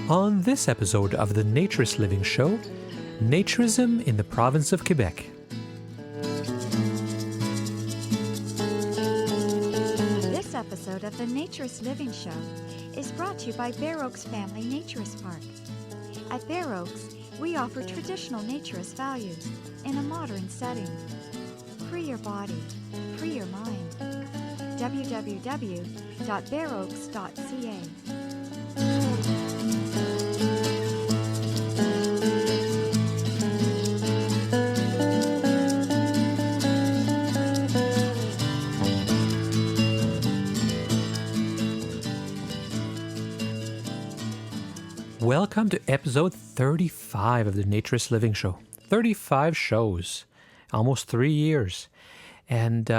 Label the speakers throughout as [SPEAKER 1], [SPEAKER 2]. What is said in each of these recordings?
[SPEAKER 1] On this episode of the Naturist Living Show, Naturism in the province of Quebec.
[SPEAKER 2] This episode of the Naturist Living Show is brought to you by Bear Oaks Family Naturist Park. At Bear Oaks, we offer traditional naturist values in a modern setting. Free your body, free your mind. www.bearoaks.ca.
[SPEAKER 1] Welcome to episode 35 of the Naturist Living Show. 35 shows, almost 3 years. And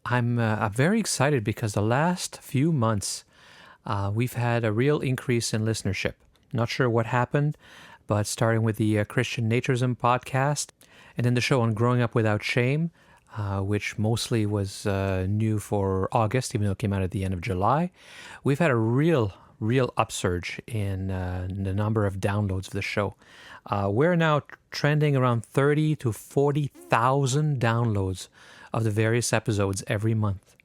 [SPEAKER 1] I'm very excited because the last few months we've had a real increase in listenership. Not sure what happened, but starting with the Christian Naturism podcast and then the show on Growing Up Without Shame, which mostly was new for August, even though it came out at the end of July. We've had a real upsurge in the number of downloads of the show. We're now trending around 30 to 40,000 downloads of the various episodes every month.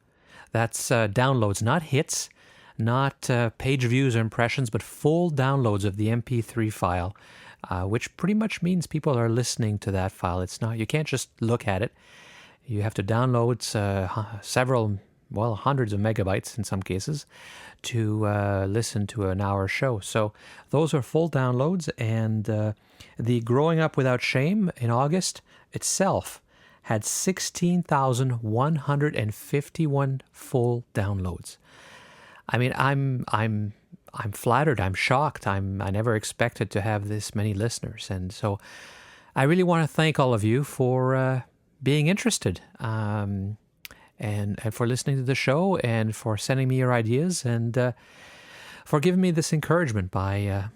[SPEAKER 1] That's downloads, not hits, not page views or impressions, but full downloads of the MP3 file, which pretty much means people are listening to that file. It's not, you can't just look at it. You have to download hundreds of megabytes in some cases to listen to an hour show. So those are full downloads, and the Growing Up Without Shame in August itself had 16,151 full downloads. I mean, I'm flattered. I'm shocked. I never expected to have this many listeners, and so I really want to thank all of you for being interested. And for listening to the show, and for sending me your ideas, and for giving me this encouragement by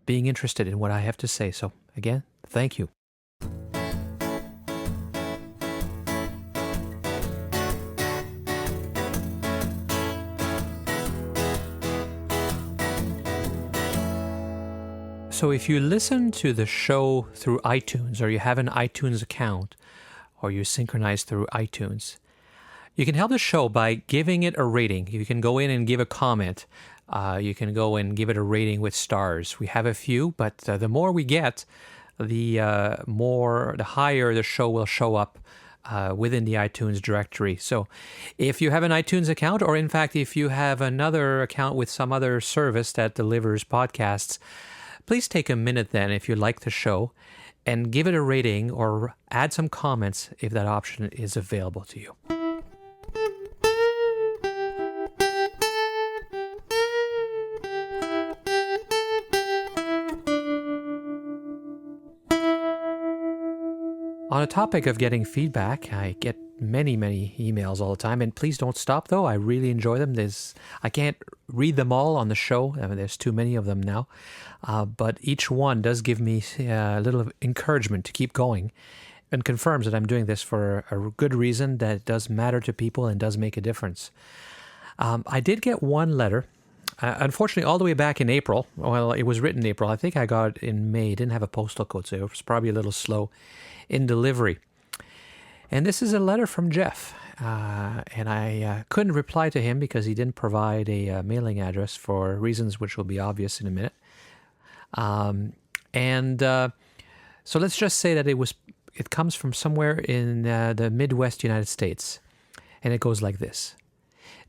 [SPEAKER 1] being interested in what I have to say. So again, thank you. So if you listen to the show through iTunes, or you have an iTunes account, or you're synchronized through iTunes, you can help the show by giving it a rating. You can go in and give a comment. You can go and give it a rating with stars. We have a few, but the more we get, the higher the show will show up within the iTunes directory. So if you have an iTunes account, or in fact, if you have another account with some other service that delivers podcasts, please take a minute then, if you like the show, and give it a rating or add some comments if that option is available to you. On a topic of getting feedback, I get many emails all the time, and please don't stop though. I really enjoy them. I can't read them all on the show. I mean, there's too many of them now, but each one does give me a little encouragement to keep going, and confirms that I'm doing this for a good reason, that it does matter to people and does make a difference. I did get one letter. Unfortunately, all the way back in April. Well, it was written in April. I think I got it in May. It didn't have a postal code, so it was probably a little slow in delivery. And this is a letter from Jeff. And I couldn't reply to him because he didn't provide a mailing address for reasons which will be obvious in a minute. So let's just say that it comes from somewhere in the Midwest United States. And it goes like this.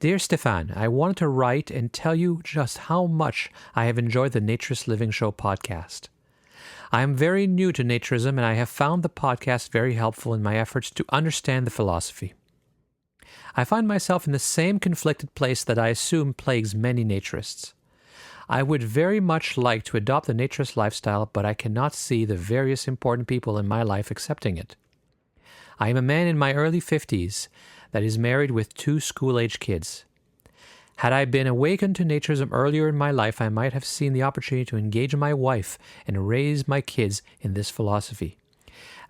[SPEAKER 1] Dear Stefan, I wanted to write and tell you just how much I have enjoyed the Naturist Living Show podcast. I am very new to naturism, and I have found the podcast very helpful in my efforts to understand the philosophy. I find myself in the same conflicted place that I assume plagues many naturists. I would very much like to adopt the naturist lifestyle, but I cannot see the various important people in my life accepting it. I am a man in my early 50s that is married with 2 school-age kids. Had I been awakened to naturism earlier in my life, I might have seen the opportunity to engage my wife and raise my kids in this philosophy.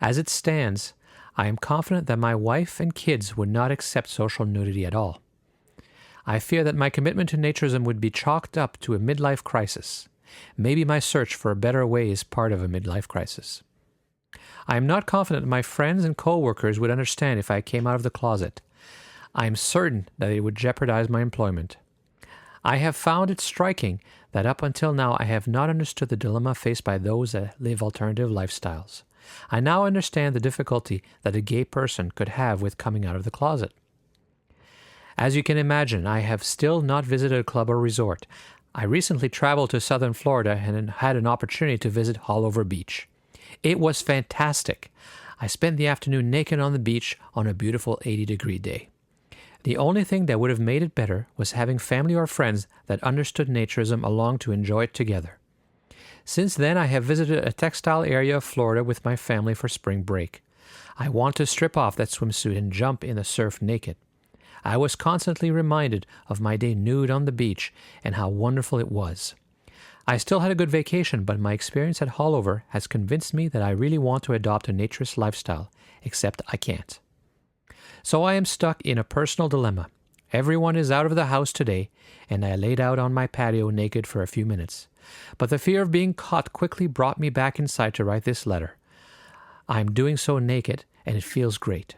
[SPEAKER 1] As it stands, I am confident that my wife and kids would not accept social nudity at all. I fear that my commitment to naturism would be chalked up to a midlife crisis. Maybe my search for a better way is part of a midlife crisis. I am not confident my friends and co-workers would understand if I came out of the closet. I am certain that it would jeopardize my employment. I have found it striking that up until now I have not understood the dilemma faced by those that live alternative lifestyles. I now understand the difficulty that a gay person could have with coming out of the closet. As you can imagine, I have still not visited a club or resort. I recently traveled to southern Florida and had an opportunity to visit Haulover Beach. It was fantastic. I spent the afternoon naked on the beach on a beautiful 80-degree day. The only thing that would have made it better was having family or friends that understood naturism along to enjoy it together. Since then, I have visited a textile area of Florida with my family for spring break. I want to strip off that swimsuit and jump in the surf naked. I was constantly reminded of my day nude on the beach and how wonderful it was. I still had a good vacation, but my experience at Haulover has convinced me that I really want to adopt a naturist lifestyle, except I can't. So I am stuck in a personal dilemma. Everyone is out of the house today, and I laid out on my patio naked for a few minutes. But the fear of being caught quickly brought me back inside to write this letter. I am doing so naked, and it feels great.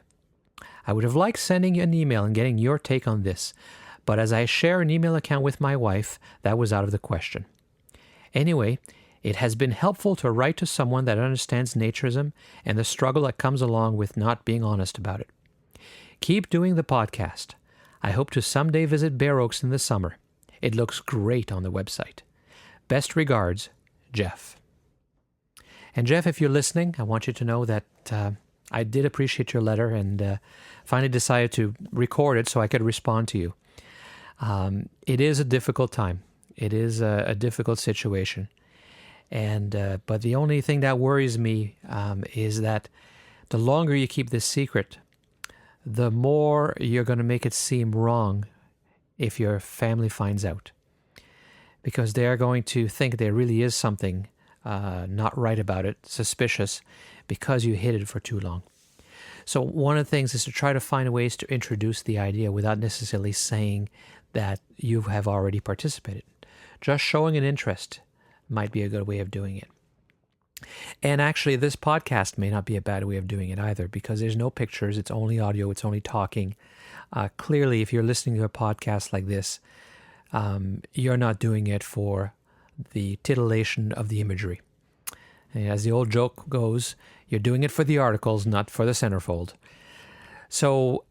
[SPEAKER 1] I would have liked sending you an email and getting your take on this, but as I share an email account with my wife, that was out of the question. Anyway, it has been helpful to write to someone that understands naturism and the struggle that comes along with not being honest about it. Keep doing the podcast. I hope to someday visit Bear Oaks in the summer. It looks great on the website. Best regards, Jeff. And Jeff, if you're listening, I want you to know that I did appreciate your letter and finally decided to record it so I could respond to you. It is a difficult time. It is a difficult situation. And but the only thing that worries me is that the longer you keep this secret, the more you're going to make it seem wrong if your family finds out. Because they're going to think there really is something not right about it, suspicious, because you hid it for too long. So one of the things is to try to find ways to introduce the idea without necessarily saying that you have already participated. Just showing an interest might be a good way of doing it. And actually, this podcast may not be a bad way of doing it either, because there's no pictures, it's only audio, it's only talking. Clearly, if you're listening to a podcast like this, you're not doing it for the titillation of the imagery. And as the old joke goes, you're doing it for the articles, not for the centerfold. So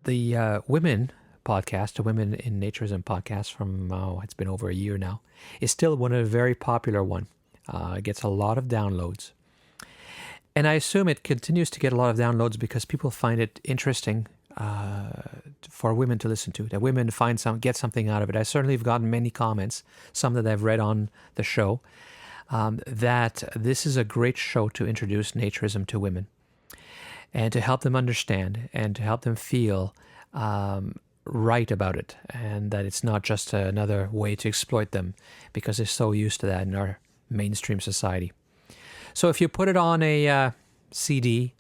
[SPEAKER 1] the Women podcast, the Women in Naturism podcast from, it's been over a year now, is still one of the very popular one. It gets a lot of downloads. And I assume it continues to get a lot of downloads because people find it interesting for women to listen to, that women get something out of it. I certainly have gotten many comments, some that I've read on the show, that this is a great show to introduce naturism to women and to help them understand and to help them feel right about it, and that it's not just another way to exploit them because they're so used to that in our mainstream society. So if you put it on a CD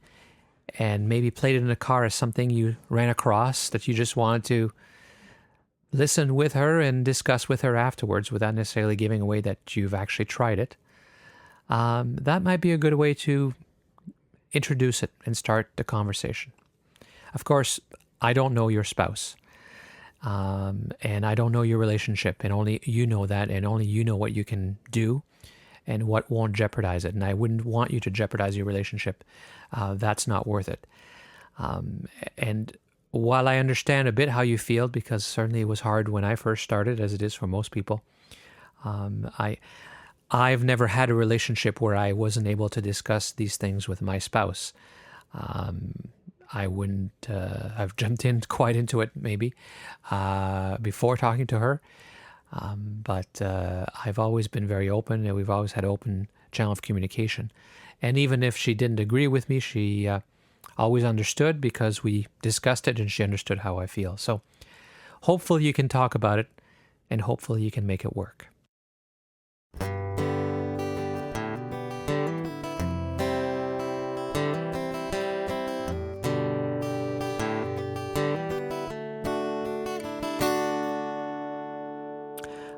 [SPEAKER 1] and maybe played it in a car as something you ran across that you just wanted to listen with her and discuss with her afterwards without necessarily giving away that you've actually tried it, that might be a good way to introduce it and start the conversation. Of course, I don't know your spouse, and I don't know your relationship, and only you know that, and only you know what you can do and what won't jeopardize it. And I wouldn't want you to jeopardize your relationship. That's not worth it. And while I understand a bit how you feel, because certainly it was hard when I first started, as it is for most people, I've never had a relationship where I wasn't able to discuss these things with my spouse. I wouldn't have jumped in quite into it maybe before talking to her. But I've always been very open, and we've always had open channel of communication. And even if she didn't agree with me, she always understood because we discussed it and she understood how I feel. So hopefully you can talk about it and hopefully you can make it work.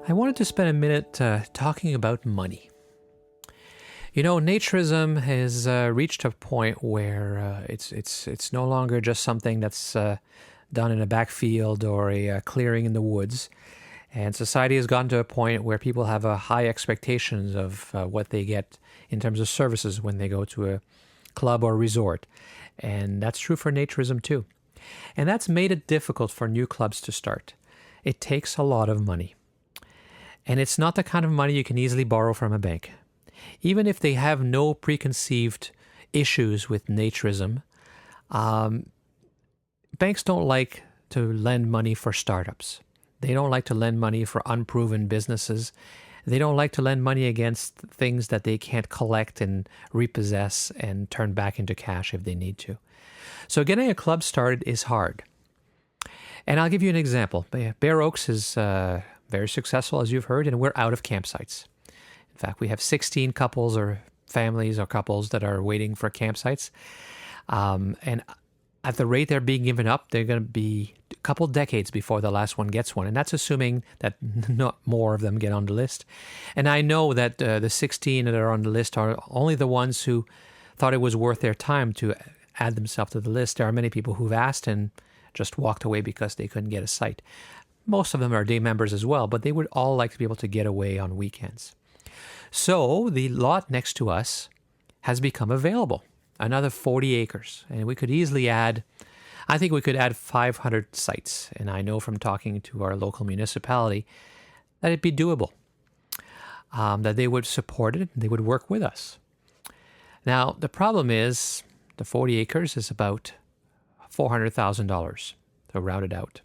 [SPEAKER 1] I wanted to spend a minute talking about money. You know, naturism has reached a point where it's no longer just something that's done in a backfield or a clearing in the woods. And society has gotten to a point where people have high expectations of what they get in terms of services when they go to a club or resort. And that's true for naturism too. And that's made it difficult for new clubs to start. It takes a lot of money. And it's not the kind of money you can easily borrow from a bank. Even if they have no preconceived issues with naturism, banks don't like to lend money for startups. They don't like to lend money for unproven businesses. They don't like to lend money against things that they can't collect and repossess and turn back into cash if they need to. So getting a club started is hard. And I'll give you an example. Bear Oaks is very successful, as you've heard, and we're out of campsites. In fact, we have 16 couples or families or couples that are waiting for campsites. And at the rate they're being given up, they're going to be a couple decades before the last one gets one. And that's assuming that not more of them get on the list. And I know that the 16 that are on the list are only the ones who thought it was worth their time to add themselves to the list. There are many people who've asked and just walked away because they couldn't get a site. Most of them are day members as well, but they would all like to be able to get away on weekends. So the lot next to us has become available, another 40 acres. And we could easily add, I think we could add 500 sites. And I know from talking to our local municipality that it'd be doable, that they would support it, they would work with us. Now, the problem is the 40 acres is about $400,000 to route it out.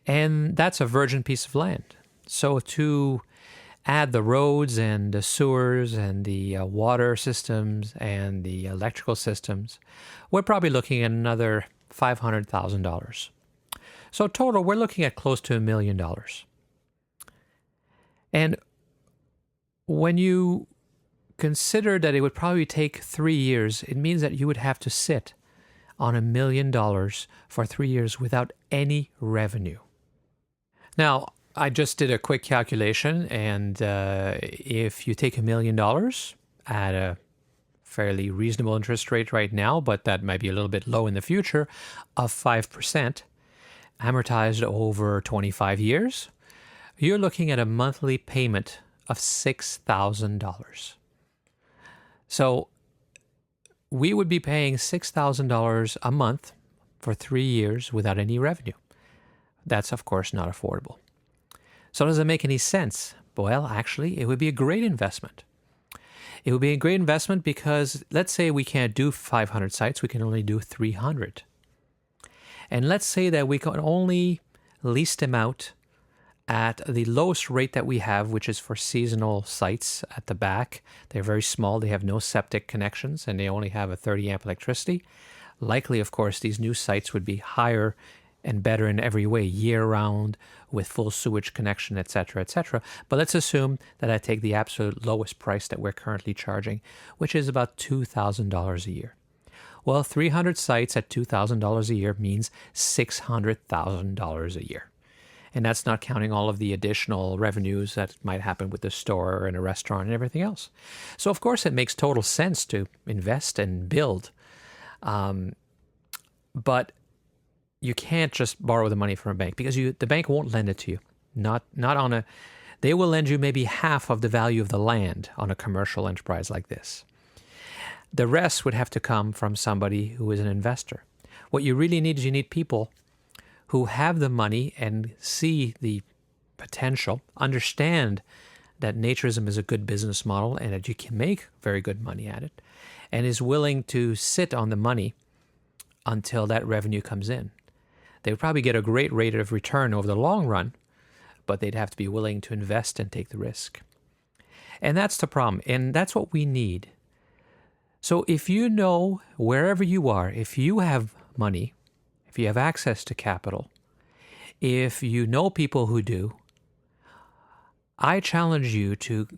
[SPEAKER 1] And that's a virgin piece of land. So to add the roads and the sewers and the water systems and the electrical systems, we're probably looking at another $500,000. So total, we're looking at close to $1 million. And when you consider that it would probably take 3 years, it means that you would have to sit on $1 million for 3 years without any revenue. Now, I just did a quick calculation, and if you take $1 million at a fairly reasonable interest rate right now, but that might be a little bit low in the future, of 5%, amortized over 25 years, you're looking at a monthly payment of $6,000. So we would be paying $6,000 a month for 3 years without any revenue. That's, of course, not affordable. So does it make any sense? Well, actually, it would be a great investment. It would be a great investment because let's say we can't do 500 sites, we can only do 300. And let's say that we can only lease them out at the lowest rate that we have, which is for seasonal sites at the back. They're very small, they have no septic connections, and they only have a 30 amp electricity. Likely, of course, these new sites would be higher and better in every way, year-round, with full sewage connection, etc., etc. But let's assume that I take the absolute lowest price that we're currently charging, which is about $2,000 a year. Well, 300 sites at $2,000 a year means $600,000 a year. And that's not counting all of the additional revenues that might happen with the store and a restaurant and everything else. So, of course, it makes total sense to invest and build. But you can't just borrow the money from a bank because the bank won't lend it to you. They will lend you maybe half of the value of the land on a commercial enterprise like this. The rest would have to come from somebody who is an investor. What you really need is you need people who have the money and see the potential, understand that naturism is a good business model and that you can make very good money at it, and is willing to sit on the money until that revenue comes in. They would probably get a great rate of return over the long run, but they'd have to be willing to invest and take the risk. And that's the problem, and that's what we need. So if you know wherever you are, if you have money, if you have access to capital, if you know people who do, I challenge you to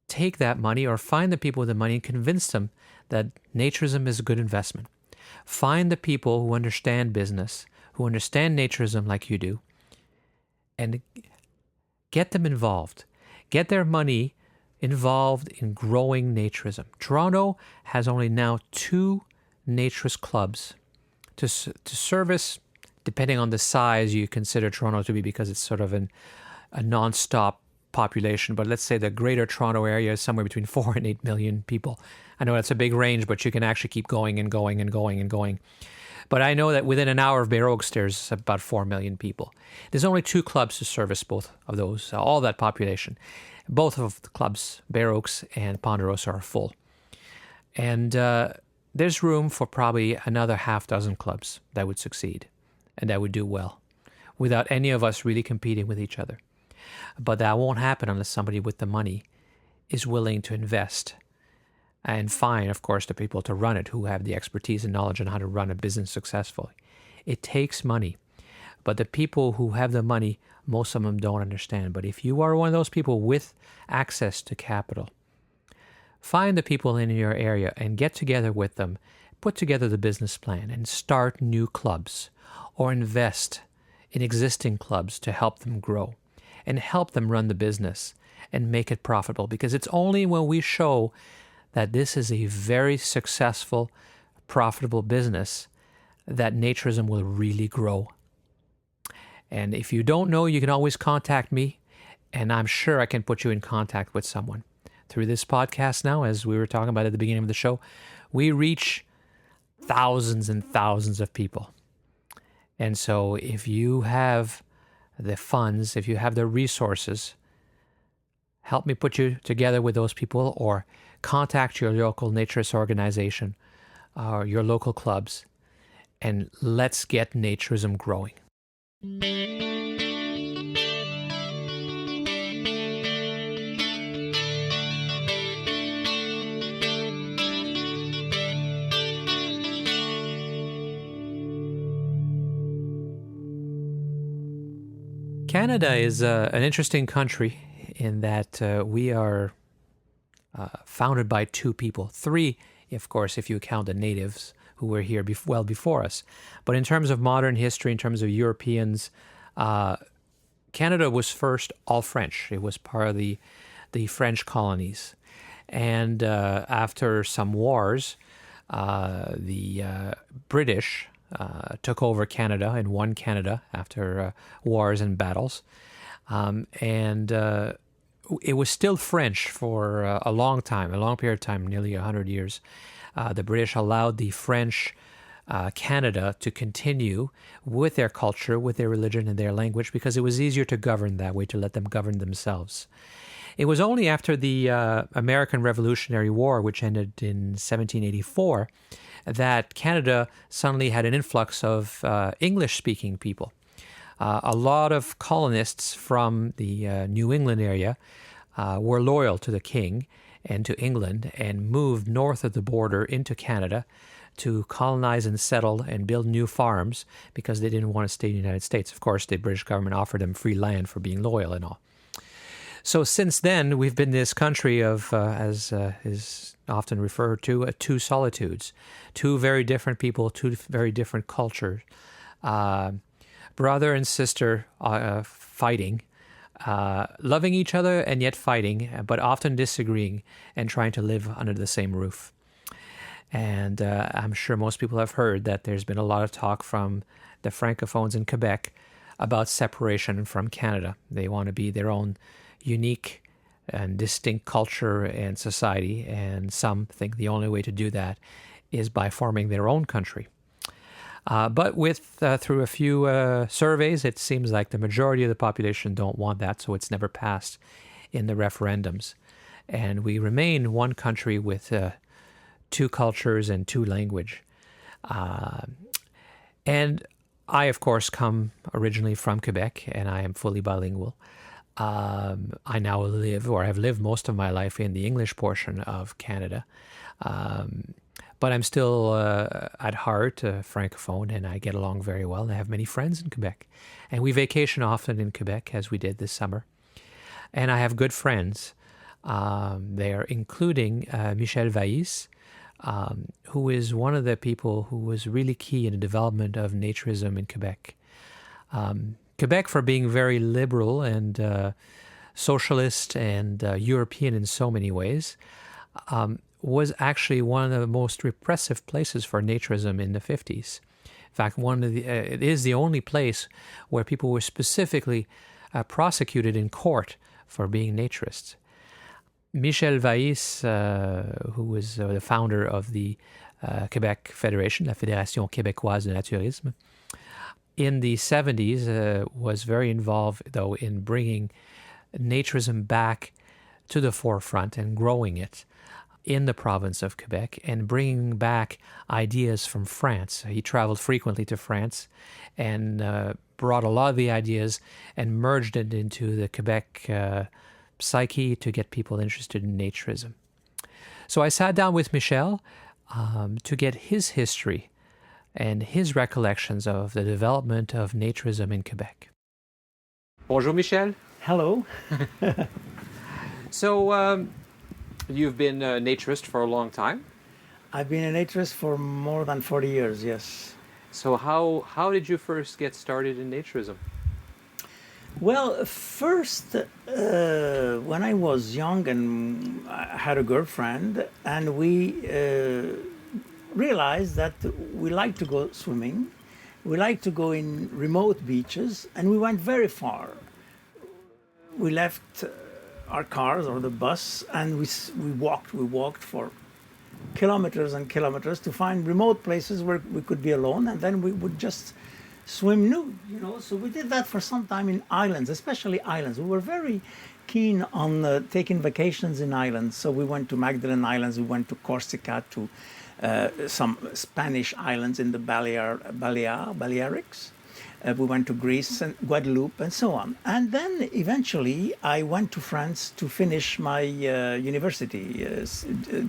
[SPEAKER 1] take that money or find the people with the money and convince them that naturism is a good investment. Find the people who understand business, who understand naturism like you do, and Get them involved. Get their money involved in growing naturism. Toronto has only now 2 naturist clubs to service, depending on the size you consider Toronto to be, because it's sort of a non-stop population. But let's say the greater Toronto area is somewhere between 4 and 8 million people. I know that's a big range, but you can actually keep going and going and going and going. But I know that within an hour of Bear Oaks, there's about 4 million people. There's only 2 clubs to service both of those, all that population. Both of the clubs, Bear Oaks and Ponderosa, are full. And there's room for probably another half dozen clubs that would succeed and that would do well without any of us really competing with each other. But that won't happen unless somebody with the money is willing to invest and find, of course, the people to run it who have the expertise and knowledge on how to run a business successfully. It takes money, but the people who have the money, most of them don't understand. But if you are one of those people with access to capital, find the people in your area and get together with them, put together the business plan and start new clubs or invest in existing clubs to help them grow and help them run the business and make it profitable. Because it's only when we show that this is a very successful, profitable business that naturism will really grow. And if you don't know, you can always contact me, and I'm sure I can put you in contact with someone. Through this podcast now, as we were talking about at the beginning of the show, we reach thousands and thousands of people. And so if you have the funds, if you have the resources, help me put you together with those people, or contact your local naturist organization or your local clubs, and let's get naturism growing. Canada is an interesting country in that we are founded by 2 people. 3, of course, if you count the natives who were here well before us. But in terms of modern history, in terms of Europeans, Canada was first all French. It was part of the French colonies. And after some wars, the British took over Canada and won Canada after wars and battles. It was still French for a long time, a long period of time, nearly 100 years. The British allowed the French Canada to continue with their culture, with their religion and their language, because it was easier to govern that way, to let them govern themselves. It was only after the American Revolutionary War, which ended in 1784, that Canada suddenly had an influx of English-speaking people. A lot of colonists from the New England area were loyal to the king and to England and moved north of the border into Canada to colonize and settle and build new farms because they didn't want to stay in the United States. Of course, the British government offered them free land for being loyal and all. So since then, we've been this country of, as is often referred to, 2 solitudes, 2 very different people, 2 very different cultures, brother and sister fighting, loving each other and yet fighting, but often disagreeing and trying to live under the same roof. And I'm sure most people have heard that there's been a lot of talk from the Francophones in Quebec about separation from Canada. They want to be their own unique and distinct culture and society, and some think the only way to do that is by forming their own country. But through a few surveys, it seems like the majority of the population don't want that, so it's never passed in the referendums. And we remain one country with 2 cultures and 2 language. And I, of course, come originally from Quebec, and I am fully bilingual. I now live, or have lived most of my life in the English portion of Canada. But I'm still, at heart, a Francophone, and I get along very well. I have many friends in Quebec. And we vacation often in Quebec, as we did this summer. And I have good friends there, including Michel Vaïs, who is one of the people who was really key in the development of naturism in Quebec. Quebec, for being very liberal and socialist and European in so many ways, was actually one of the most repressive places for naturism in the 50s. In fact, it is the only place where people were specifically prosecuted in court for being naturists. Michel Vaïs, who was the founder of the Quebec Federation, la Fédération québécoise de Naturisme, in the 70s was very involved, though, in bringing naturism back to the forefront and growing it in the province of Quebec and bringing back ideas from France. He traveled frequently to France and brought a lot of the ideas and merged it into the Quebec psyche to get people interested in naturism. So I sat down with Michel to get his history and his recollections of the development of naturism in Quebec. Bonjour, Michel.
[SPEAKER 3] Hello.
[SPEAKER 1] So, you've been a naturist for a long time.
[SPEAKER 3] I've been a naturist for more than 40 years, yes.
[SPEAKER 1] So how did you first get started in naturism?
[SPEAKER 3] Well, first, when I was young and I had a girlfriend, and we realized that we like to go swimming, we like to go in remote beaches, and we went very far. We left our cars or the bus, and we walked for kilometers and kilometers to find remote places where we could be alone, and then we would just swim nude, So we did that for some time in islands, especially islands. We were very keen on taking vacations in islands. So we went to Magdalen Islands, we went to Corsica, to some Spanish islands in the Balearics. We went to Greece and Guadeloupe and so on. And then eventually I went to France to finish my university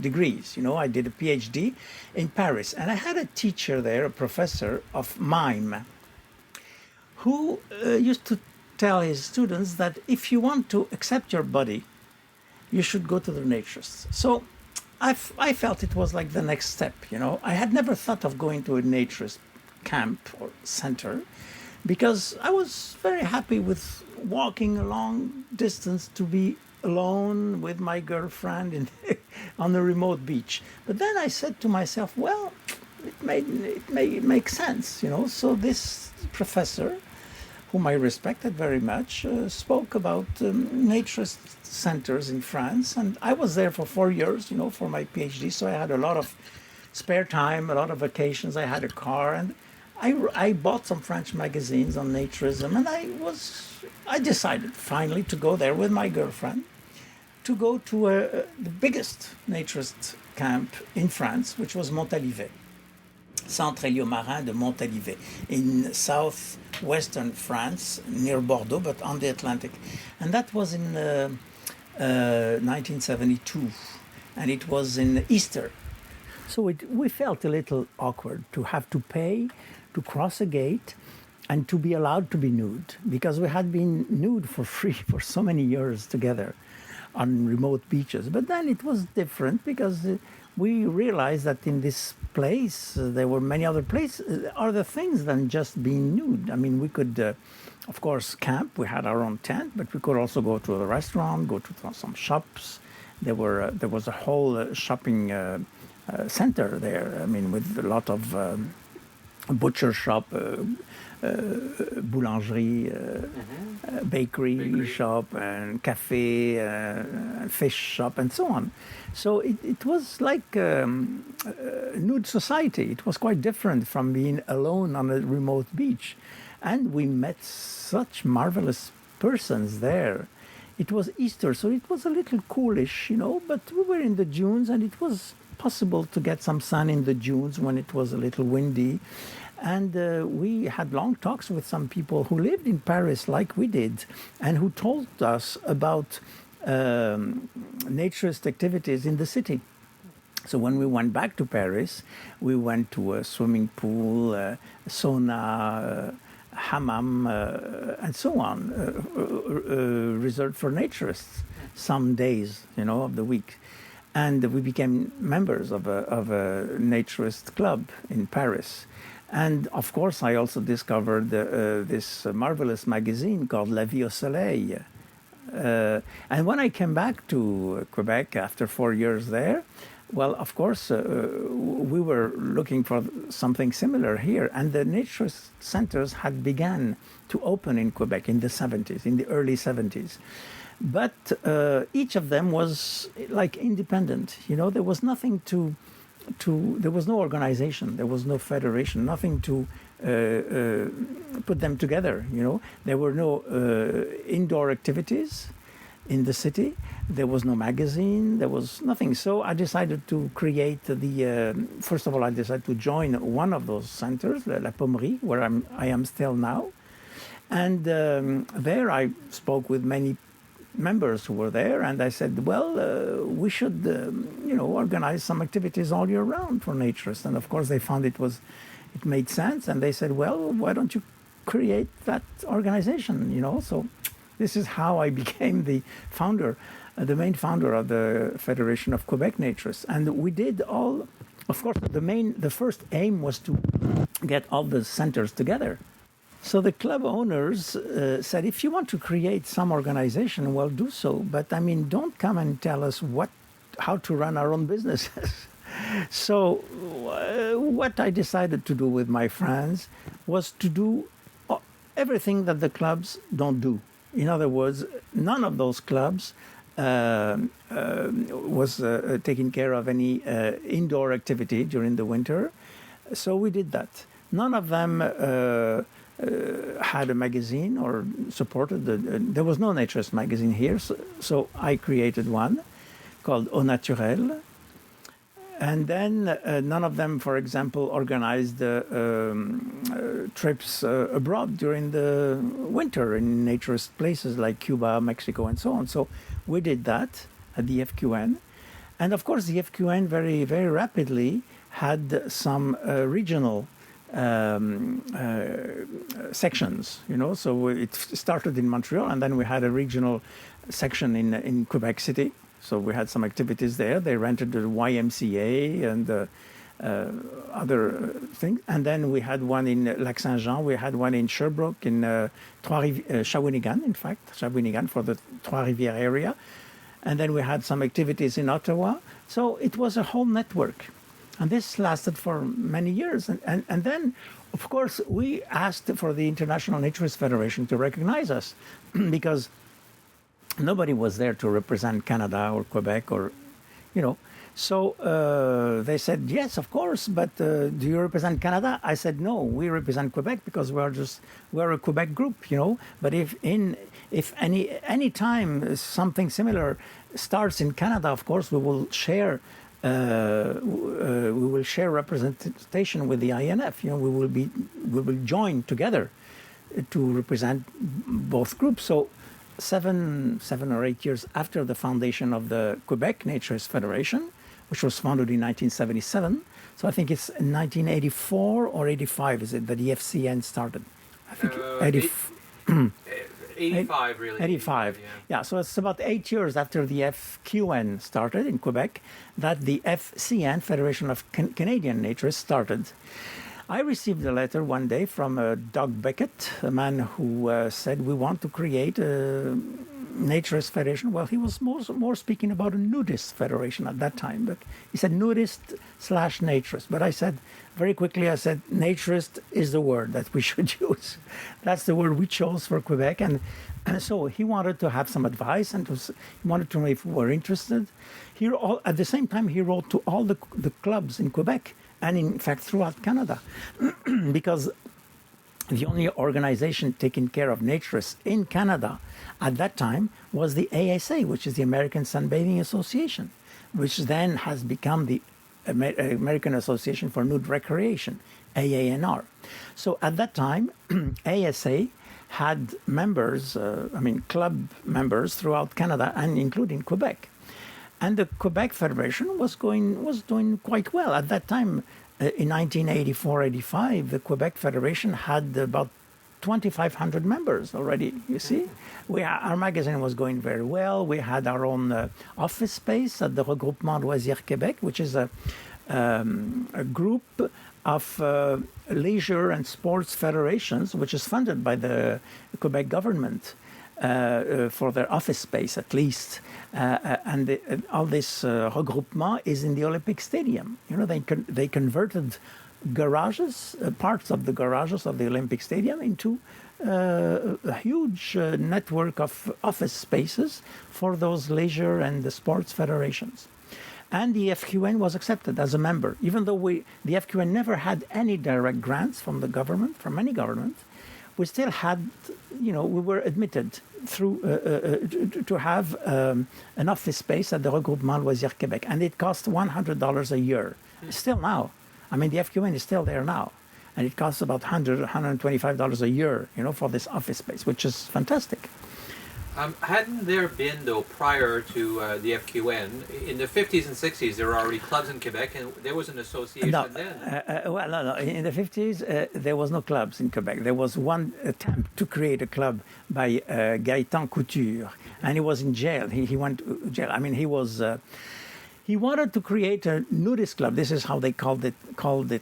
[SPEAKER 3] degrees. I did a PhD in Paris. And I had a teacher there, a professor of mime, who used to tell his students that if you want to accept your body, you should go to the naturists. So I felt it was like the next step, I had never thought of going to a naturist camp or center, because I was very happy with walking a long distance to be alone with my girlfriend on a remote beach. But then I said to myself, well, it may make sense, So this professor, whom I respected very much, spoke about naturist centers in France. And I was there for 4 years, for my PhD. So I had a lot of spare time, a lot of vacations. I had a car, and I bought some French magazines on naturism, and I decided finally to go there with my girlfriend to go to the biggest naturist camp in France, which was Montalivet, Centre Héliomarin de Montalivet, in southwestern France, near Bordeaux, but on the Atlantic. And that was in 1972, and it was in Easter. So we felt a little awkward to have to pay to cross a gate and to be allowed to be nude, because we had been nude for free for so many years together on remote beaches. But then it was different, because we realized that in this place there were many other other things than just being nude. I mean, we could, of course, camp. We had our own tent, but we could also go to a restaurant, go to some shops. There was a whole shopping center there. I mean, with a lot of butcher shop, boulangerie, bakery shop, and cafe, fish shop, and so on. So it was like a nude society. It was quite different from being alone on a remote beach. And we met such marvelous persons there. It was Easter, so it was a little coolish, but we were in the dunes, and it was possible to get some sun in the dunes when it was a little windy. And we had long talks with some people who lived in Paris like we did, and who told us about naturist activities in the city. So when we went back to Paris, we went to a swimming pool, sauna, hammam, and so on, reserved for naturists some days, of the week. And we became members of a naturist club in Paris. And of course, I also discovered this marvelous magazine called La Vie au Soleil. And when I came back to Quebec after 4 years there, well, of course, we were looking for something similar here. And the naturist centers had begun to open in Quebec in the 70s, in the early 70s. But each of them was like independent. You know, there was nothing there was no organization, there was no federation, nothing to put them together. You know, there were no indoor activities in the city. There was no magazine. There was nothing. So I decided to create first of all, I decided to join one of those centers, La Pommerie, where I am still now. And there I spoke with many members who were there, and I said, well, we should, organize some activities all year round for naturists. And of course, they found it made sense, and they said, well, why don't you create that organization? So this is how I became the founder, the main founder of the Federation of Quebec Naturists. And we did all, of course, the first aim was to get all the centers together. So the club owners said, if you want to create some organization, well, do so. But don't come and tell us how to run our own businesses. So what I decided to do with my friends was to do everything that the clubs don't do. In other words, none of those clubs was taking care of any indoor activity during the winter. So we did that. None of them had a magazine or supported there was no Naturist magazine here, so I created one called Au Naturel. And then none of them, for example, organized trips abroad during the winter in naturist places like Cuba, Mexico, and so on. So we did that at the FQN. And of course, the FQN very, very rapidly had some regional sections, So it started in Montreal, and then we had a regional section in Quebec City. So we had some activities there. They rented the YMCA and other things. And then we had one in Lac-Saint-Jean. We had one in Sherbrooke, in Shawinigan, in fact, Shawinigan for the Trois-Rivières area. And then we had some activities in Ottawa. So it was a whole network. And this lasted for many years. And then, of course, we asked for the International Naturist Federation to recognize us because nobody was there to represent Canada or Quebec or, So they said, yes, of course, but do you represent Canada? I said, no, we represent Quebec because we're a Quebec group, But if any time something similar starts in Canada, of course, we will share representation with the INF. We will join together to represent both groups. So 7 or 8 years after the foundation of the Quebec Naturist Federation, which was founded in 1977, so I think it's 1984 or 85, is it, that the FCN started? I think
[SPEAKER 1] 85, really.
[SPEAKER 3] 85. Yeah, so it's about 8 years after the FQN started in Quebec that the FCN, Federation of Canadian Naturists, started. I received a letter one day from Doug Beckett, a man who said, we want to create a Naturist Federation. Well, he was more speaking about a nudist federation at that time, but he said nudist/naturist. But I said, very quickly, naturist is the word that we should use. That's the word we chose for Quebec. And so he wanted to have some advice, and he wanted to know if we were interested. At the same time, he wrote to all the clubs in Quebec, and in fact throughout Canada, because the only organization taking care of naturists in Canada at that time was the ASA, which is the American Sunbathing Association, which then has become the American Association for Nude Recreation, AANR. So at that time, ASA had members, club members throughout Canada and including Quebec. And the Quebec Federation was doing quite well. At that time, in 1984-85, the Quebec Federation had about 2,500 members already, you see. Our magazine was going very well. We had our own office space at the Regroupement Loisirs Québec, which is a a group of leisure and sports federations, which is funded by the Quebec government for their office space, at least. And all this regroupement is in the Olympic Stadium. You know, they converted garages, parts of the garages of the Olympic Stadium into a huge network of office spaces for those leisure and the sports federations. And the FQN was accepted as a member, even though the FQN never had any direct grants from the government, from any government. We still had, we were admitted through to have an office space at the Regroupement Loisirs Québec, and it cost $100 a year. Still now, I mean, the FQN is still there now, and it costs about $125 a year, for this office space, which is fantastic.
[SPEAKER 1] Hadn't there been, though, prior to the FQN, in the 50s and 60s, there were already clubs in Quebec, and there was an association then?
[SPEAKER 3] No. In the 50s, there was no clubs in Quebec. There was one attempt to create a club by Gaëtan Couture, and he was in jail. He went to jail. I mean, he wanted to create a nudist club. This is how they called it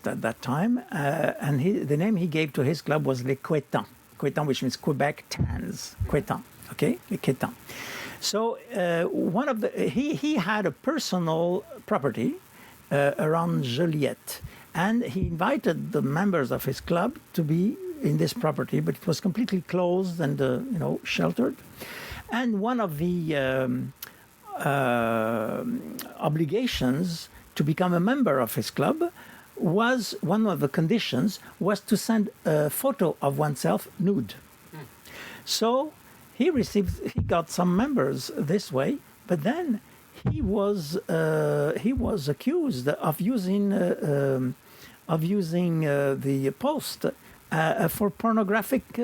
[SPEAKER 3] at that time. And the name he gave to his club was Les Quétans. Quétans, which means Quebec Tans. Quétans. Okay, Les Quétans. So he had a personal property around Joliette, and he invited the members of his club to be in this property, but it was completely closed and sheltered. And one of the obligations to become a member of his club was, one of the conditions was to send a photo of oneself nude. So he got some members this way, but then he was accused of using the post for pornographic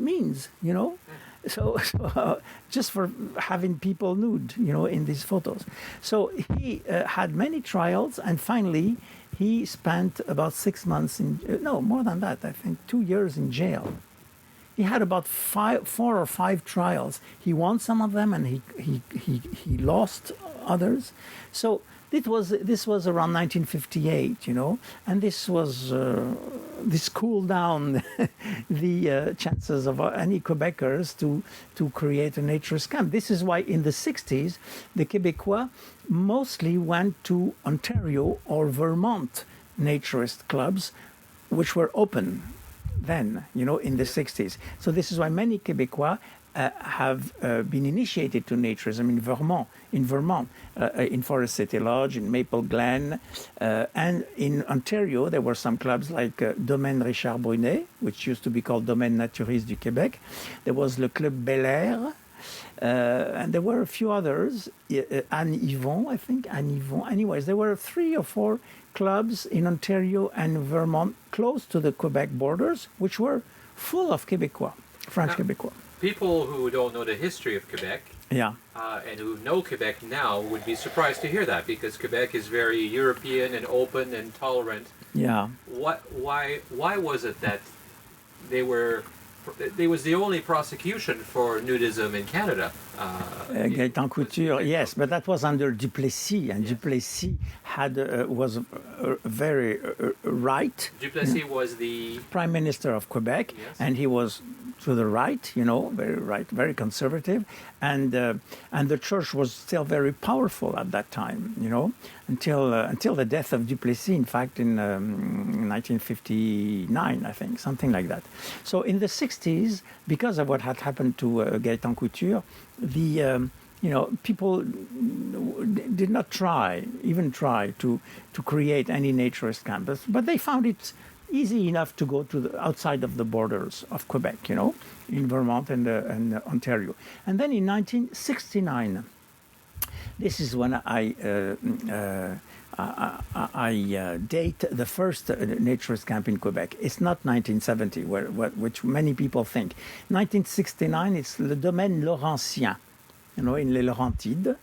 [SPEAKER 3] means, So just for having people nude, in these photos. So he had many trials, and finally he spent about 6 months more than that, I think 2 years in jail. He had about 4 or 5 trials. He won some of them, and he lost others. So this was around 1958, and this cooled down the chances of any Quebecers to create a naturist camp. This is why in the 60s, the Québécois mostly went to Ontario or Vermont naturist clubs, which were open then, in the 60s. So this is why many Québécois have been initiated to naturism in Vermont, in Forest City Lodge, in Maple Glen, and in Ontario there were some clubs like Domaine Richard Brunet, which used to be called Domaine Naturist du Québec. There was Le Club Bel Air, and there were a few others, Anne Yvon, I think, Anyways, there were 3 or 4 clubs in Ontario and Vermont close to the Quebec borders, which were full of Québécois, French Québécois.
[SPEAKER 1] People who don't know the history of Quebec, and who know Quebec now, would be surprised to hear that, because Quebec is very European and open and tolerant.
[SPEAKER 3] Yeah.
[SPEAKER 1] Why was it that there was the only prosecution for nudism in Canada?
[SPEAKER 3] Gaëtan Couture, yes, but that was under Duplessis, and yes. Duplessis was very right.
[SPEAKER 1] Duplessis was the
[SPEAKER 3] Prime Minister of Quebec, yes. And he was to the right, very right, very conservative, and the church was still very powerful at that time, until the death of Duplessis, in fact, in 1959, I think, something like that. So in the 60s, because of what had happened to Gaëtan Couture, people did not even try to create any naturist campus, but they found it easy enough to go to outside of the borders of Quebec, in Vermont and Ontario. And then in 1969, this is when I date the first naturist camp in Quebec. It's not 1970, which many people think. 1969, it's Le Domaine Laurentien, in Les Laurentides,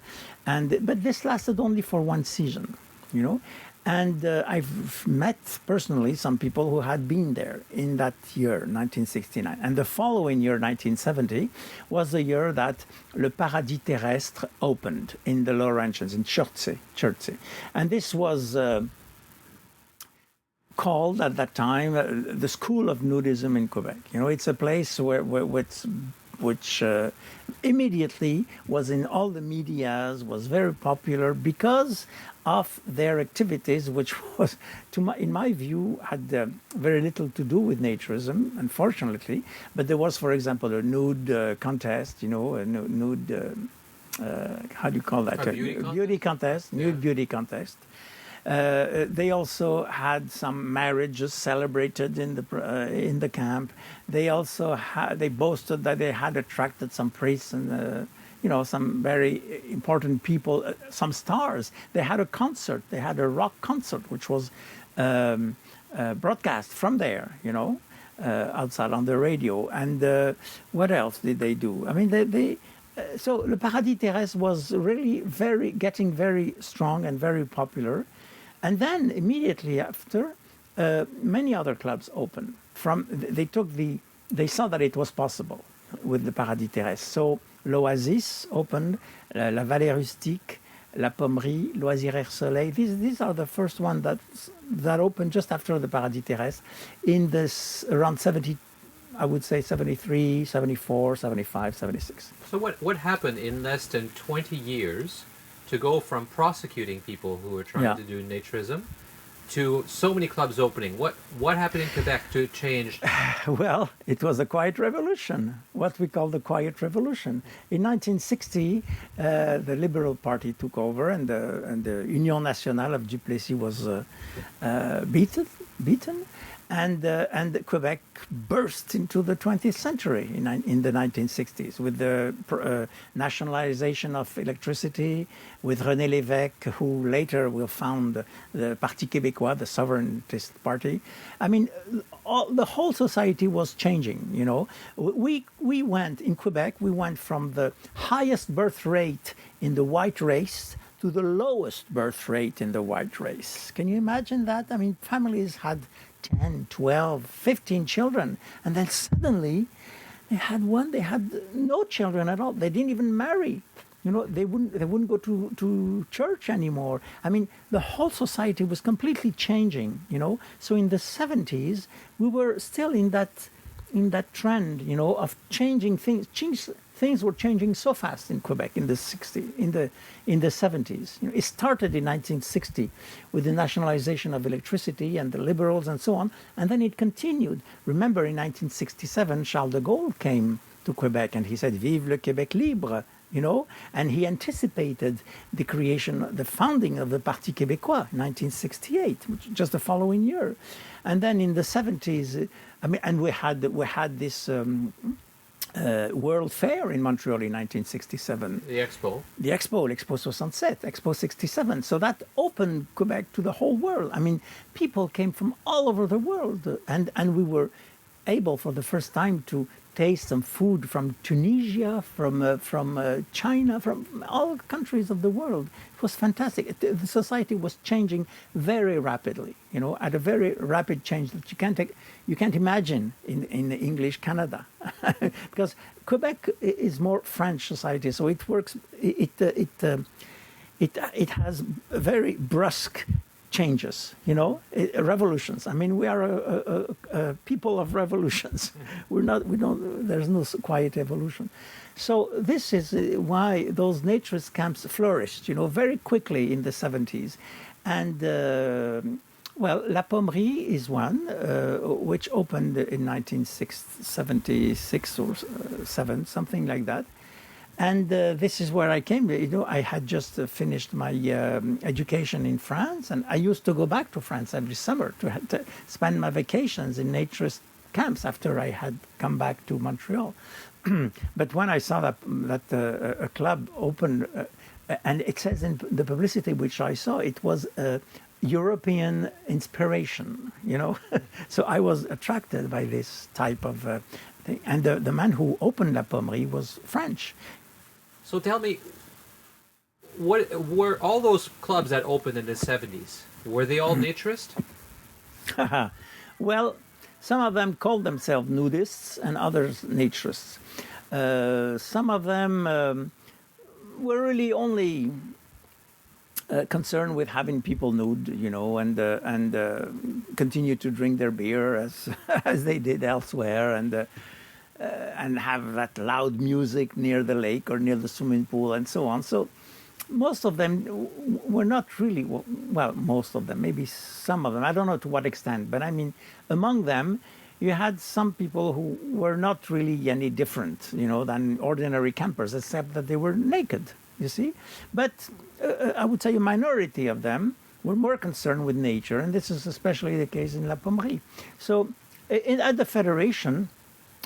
[SPEAKER 3] but this lasted only for one season, And I've met personally some people who had been there in that year, 1969. And the following year, 1970, was the year that Le Paradis Terrestre opened in the Laurentians, in Chertsey. And this was called at that time the School of Nudism in Quebec. You know, it's a place which immediately was in all the medias, was very popular because of their activities, which was, in my view, had very little to do with naturism, unfortunately. But there was, for example, a nude contest, you know, a nude, how do you call that? Beauty contest, nude beauty contest. They also had some marriages celebrated in the camp. They also they boasted that they had attracted some priests and some very important people, some stars. They had a concert. They had a rock concert, which was broadcast from there. Outside on the radio. And what else did they do? I mean, so Le Paradis Terrestre was really getting very strong and very popular. And then immediately after, many other clubs opened. They saw that it was possible with the Paradis Terrestre. So l'Oasis opened, La Vallée Rustique, La Pommerie, Loisirs Soleil. These are the first ones that opened just after the Paradis Terrestre in this around 70, I would say 73, 74, 75, 76.
[SPEAKER 1] So what happened in less than 20 years to go from prosecuting people who were trying to do naturism to so many clubs opening? What happened in Quebec to change?
[SPEAKER 3] Well, it was a quiet revolution, what we call the quiet revolution. In 1960, the Liberal Party took over, and the Union Nationale of Duplessis was beaten. And Quebec burst into the 20th century in the 1960s with the nationalization of electricity, with René Lévesque, who later will found the Parti Québécois, the sovereignist party. I mean, the whole society was changing, you know. We went, in Quebec, we went from the highest birth rate in the white race to the lowest birth rate in the white race. Can you imagine that? I mean, families had 10, 12, 15 children. And then suddenly they had no children at all. They didn't even marry. You know, they wouldn't go to church anymore. I mean, the whole society was completely changing, you know. So in the 70s, we were still in that trend, you know, of changing things. Things were changing so fast in Quebec in the 70s. You know, it started in 1960 with the nationalization of electricity and the liberals and so on, and then it continued. Remember, in 1967, Charles de Gaulle came to Quebec and he said, "Vive le Québec libre," you know, and he anticipated the founding of the Parti Québécois in 1968, just the following year. And then in the 70s, I mean, and we had this World Fair in Montreal in 1967.
[SPEAKER 1] The Expo,
[SPEAKER 3] l'Expo 67, Expo 67. So that opened Quebec to the whole world. I mean, people came from all over the world, and we were able for the first time to taste some food from Tunisia, from China, from all countries of the world. It was fantastic. The society was changing very rapidly, you know, at a very rapid change that you can't imagine in English Canada, because Quebec is more French society, so it works. It has very brusque changes, you know, revolutions. I mean, we are a people of revolutions. There's no quiet evolution. So this is why those naturist camps flourished, you know, very quickly in the 70s. And, well, La Pommerie is one, which opened in 1976 or 7, something like that. And this is where I came. You know, I had just finished my education in France, and I used to go back to France every summer to spend my vacations in naturist camps after I had come back to Montreal. But when I saw that a club opened, and it says in the publicity which I saw, it was European inspiration, you know. So I was attracted by this type of thing. And the man who opened La Pommerie was French.
[SPEAKER 1] So tell me, what were all those clubs that opened in the 70s? Were they all naturist?
[SPEAKER 3] Well, some of them called themselves nudists and others naturists. Some of them were really only concerned with having people nude, and continue to drink their beer as as they did elsewhere, and have that loud music near the lake or near the swimming pool and so on. So most of them were not really, well, most of them, maybe some of them, I don't know to what extent, but I mean, among them, you had some people who were not really any different, than ordinary campers, except that they were naked, you see. But I would say a minority of them were more concerned with nature, and this is especially the case in La Pommerie. So at the Federation,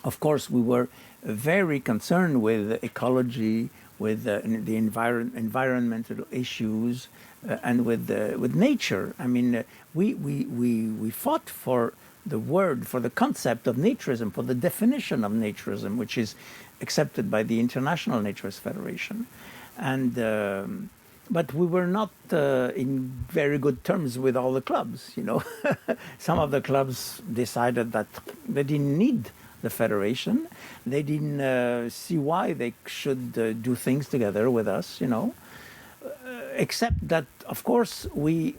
[SPEAKER 3] of course, we were very concerned with ecology, with the environmental issues, and with nature. I mean, we fought for the word, for the concept of naturism, for the definition of naturism, which is accepted by the International Naturist Federation, and but we were not in very good terms with all the clubs. Some of the clubs decided that they didn't need the federation. They didn't see why they should do things together with us, except that, of course, we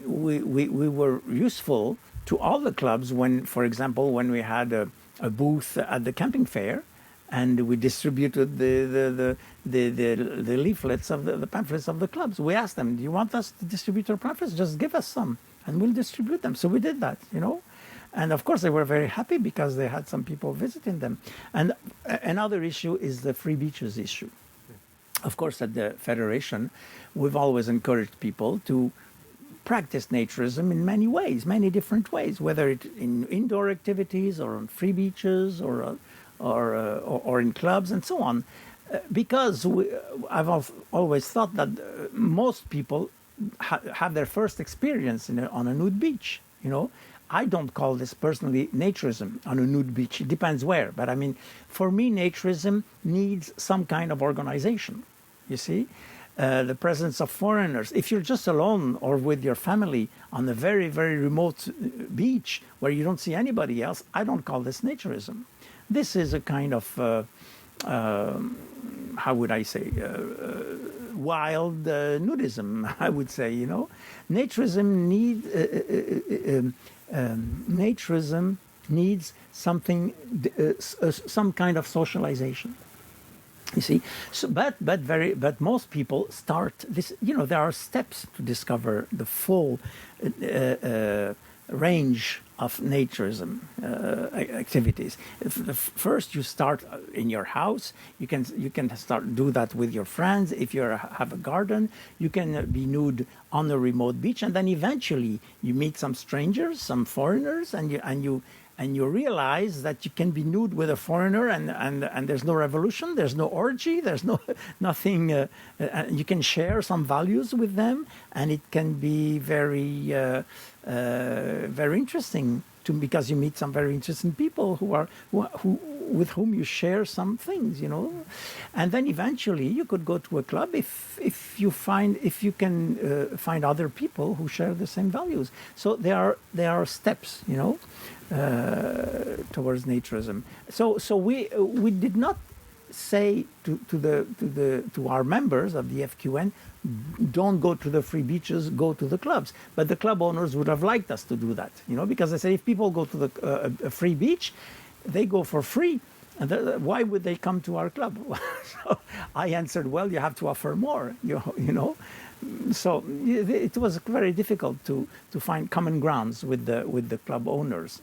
[SPEAKER 3] were useful to all the clubs when, for example, when we had a booth at the camping fair, and we distributed the leaflets of the pamphlets of the clubs. We asked them, "Do you want us to distribute our pamphlets? Just give us some, and we'll distribute them." So we did that, And of course, they were very happy because they had some people visiting them. And another issue is the free beaches issue. Of course, at the Federation, we've always encouraged people to practice naturism in many ways, many different ways, whether it's in indoor activities or on free beaches or in clubs and so on. Because I've always thought that most people have their first experience on a nude beach, I don't call this personally naturism on a nude beach. It depends where. But I mean, for me, naturism needs some kind of organization, you see. The presence of foreigners. If you're just alone or with your family on a very, very remote beach where you don't see anybody else, I don't call this naturism. This is a kind of, how would I say, wild nudism, I would say, Naturism needs something, some kind of socialization. You see, so, but most people start this. There are steps to discover the full range of naturism activities. First, you start in your house. You can start do that with your friends. If you have a garden, you can be nude on a remote beach, and then eventually you meet some strangers, some foreigners, and you realize that you can be nude with a foreigner, and there's no revolution, there's no orgy, there's nothing. You can share some values with them, and it can be very very interesting because you meet some very interesting people who with whom you share some things, and then eventually you could go to a club if you can find other people who share the same values. So there are steps, towards naturism. So we did not say to our members of the FQN, don't go to the free beaches, go to the clubs. But the club owners would have liked us to do that, because they say if people go to a free beach, they go for free. And why would they come to our club? So I answered, well, you have to offer more, So it was very difficult to find common grounds with the club owners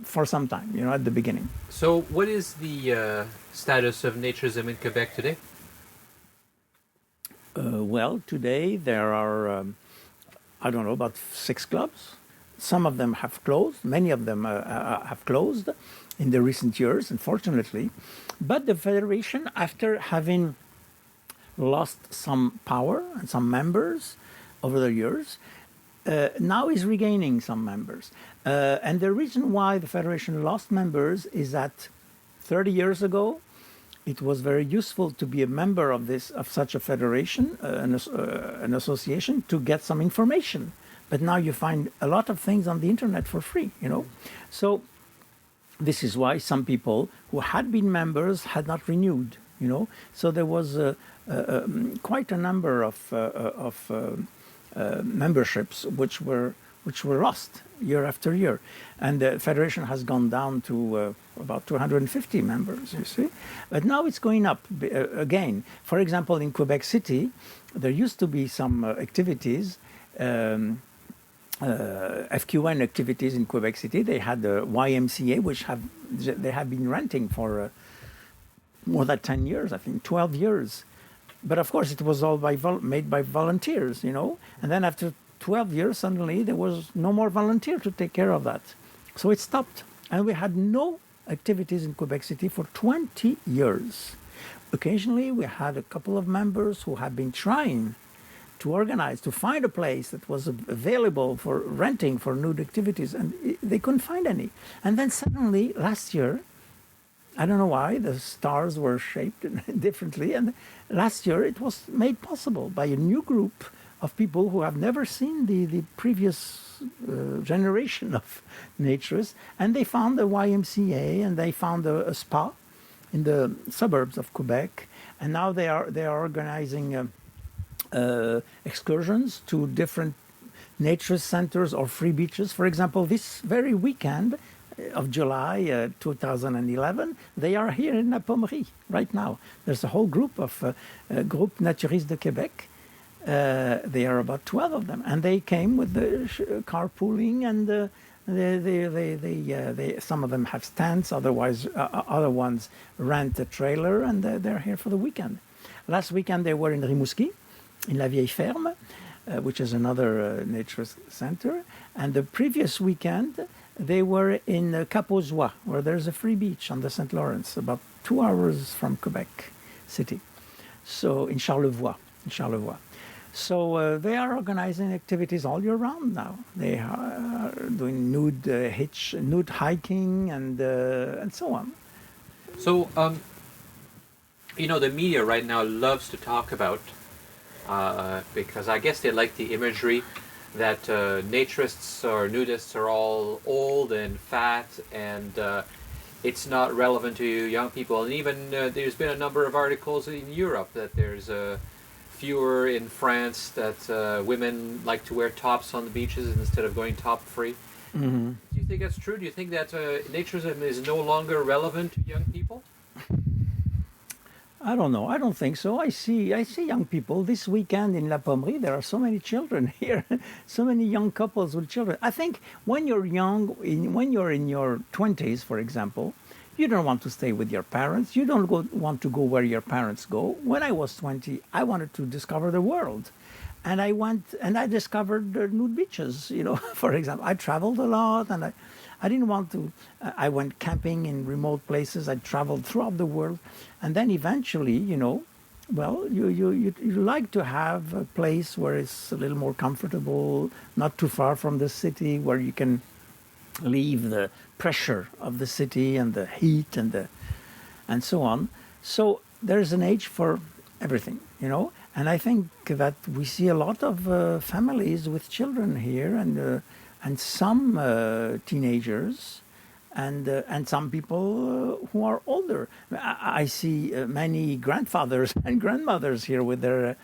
[SPEAKER 3] for some time, at the beginning.
[SPEAKER 1] So what is the status of naturism in Quebec today?
[SPEAKER 3] Well, today there are, I don't know, about 6 clubs. Some of them have closed. Many of them have closed in the recent years, unfortunately. But the Federation, after having lost some power and some members over the years, now is regaining some members. And the reason why the Federation lost members is that 30 years ago, it was very useful to be a member of such a federation, an association, to get some information. But now you find a lot of things on the internet for free, you know. So this is why some people who had been members had not renewed, you know. So there was quite a number of memberships which were lost year after year, and the federation has gone down to about 250 members. You see, but now it's going up again. For example, in Quebec City, there used to be some activities. FQN activities in Quebec City. They had the YMCA, which they have been renting for more than 10 years, I think 12 years. But of course, it was all made by volunteers, you know. And then after 12 years, suddenly there was no more volunteer to take care of that. So it stopped. And we had no activities in Quebec City for 20 years. Occasionally, we had a couple of members who had been trying to organize, to find a place that was available for renting for nude activities, and they couldn't find any. And then suddenly, last year, I don't know why, the stars were shaped differently, and last year it was made possible by a new group of people who have never seen the previous generation of naturists, and they found the YMCA, and they found a spa in the suburbs of Quebec, and now they are organizing excursions to different naturist centers or free beaches. For example, this very weekend of July 2011, they are here in La Pommerie right now. There's a whole group of Groupe Naturist de Québec. They are about 12 of them, and they came with the carpooling, and they some of them have stands. Other ones rent a trailer, and they're here for the weekend. Last weekend they were in Rimouski, in La Vieille Ferme, which is another naturist center. And the previous weekend, they were in Cap-aux-Oies, where there's a free beach on the St. Lawrence, about 2 hours from Quebec City. So in Charlevoix. So they are organizing activities all year round now. They are doing nude hiking, and so on.
[SPEAKER 1] So, you know, the media right now loves to talk about, because I guess they like the imagery that naturists or nudists are all old and fat, and it's not relevant to young people. And even there's been a number of articles in Europe that there's fewer in France, that women like to wear tops on the beaches instead of going top free. Mm-hmm. Do you think that's true? Do you think that naturism is no longer relevant to young people?
[SPEAKER 3] I don't know. I don't think so. I see young people. This weekend in La Pommerie, there are so many children here, so many young couples with children. I think when you're young, when you're in your 20s, for example, you don't want to stay with your parents. You don't want to go where your parents go. When I was 20, I wanted to discover the world. And I went and I discovered the nude beaches, you know, for example. I traveled a lot, and I didn't want to. I went camping in remote places. I traveled throughout the world. And then eventually, you know, well, you like to have a place where it's a little more comfortable, not too far from the city, where you can leave the pressure of the city and the heat and so on. So there's an age for everything, you know. And I think that we see a lot of families with children here, and some teenagers, and some people who are older. I see many grandfathers and grandmothers here with their